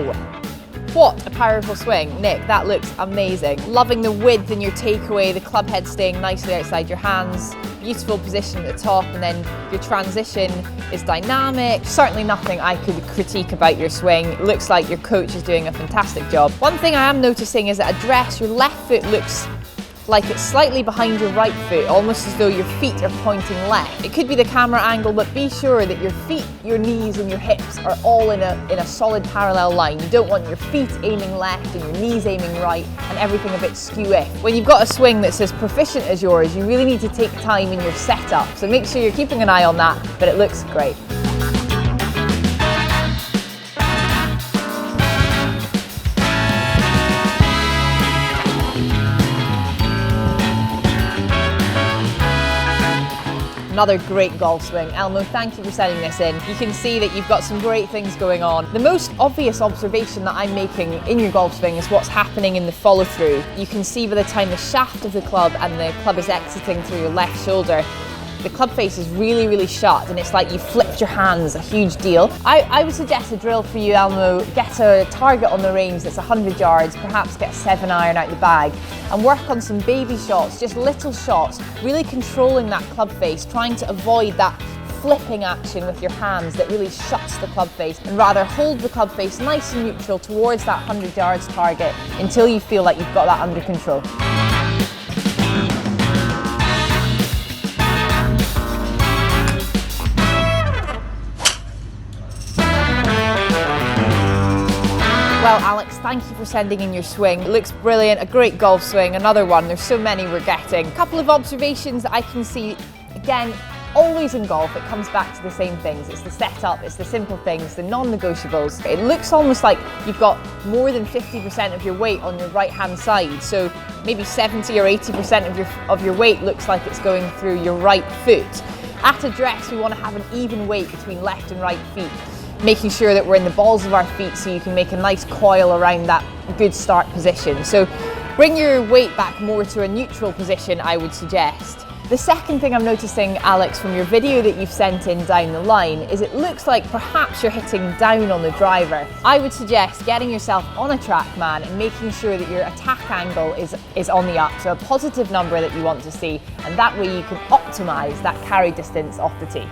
Wow! What a powerful swing. Nick, that looks amazing. Loving the width in your takeaway, the club head staying nicely outside your hands, beautiful position at the top, and then your transition is dynamic. Certainly nothing I could critique about your swing. It looks like your coach is doing a fantastic job. One thing I am noticing is that at address, your left foot looks like it's slightly behind your right foot, almost as though your feet are pointing left. It could be the camera angle, but be sure that your feet, your knees and your hips are all in a solid parallel line. You don't want your feet aiming left and your knees aiming right and everything a bit skew-ish. When you've got a swing that's as proficient as yours, you really need to take time in your setup. So make sure you're keeping an eye on that, but it looks great. Another great golf swing. Elmo, thank you for sending this in. You can see that you've got some great things going on. The most obvious observation that I'm making in your golf swing is what's happening in the follow through. You can see by the time the shaft of the club and the club is exiting through your left shoulder, the club face is really, really shut and it's like you flipped your hands, a huge deal. I would suggest a drill for you, Elmo. Get a target on the range that's 100 yards, perhaps get a 7-iron out the bag and work on some baby shots, just little shots, really controlling that club face, trying to avoid that flipping action with your hands that really shuts the club face, and rather hold the club face nice and neutral towards that 100 yards target until you feel like you've got that under control. Well, Alex, thank you for sending in your swing. It looks brilliant, a great golf swing, another one. There's so many we're getting. A couple of observations that I can see, again, always in golf, it comes back to the same things. It's the setup, it's the simple things, the non-negotiables. It looks almost like you've got more than 50% of your weight on your right-hand side. So maybe 70 or 80% of your weight looks like it's going through your right foot. At address, we want to have an even weight between left and right feet, making sure that we're in the balls of our feet so you can make a nice coil around that good start position. So bring your weight back more to a neutral position, I would suggest. The second thing I'm noticing, Alex, from your video that you've sent in down the line is it looks like perhaps you're hitting down on the driver. I would suggest getting yourself on a TrackMan and making sure that your attack angle is on the up, so a positive number that you want to see, and that way you can optimize that carry distance off the tee.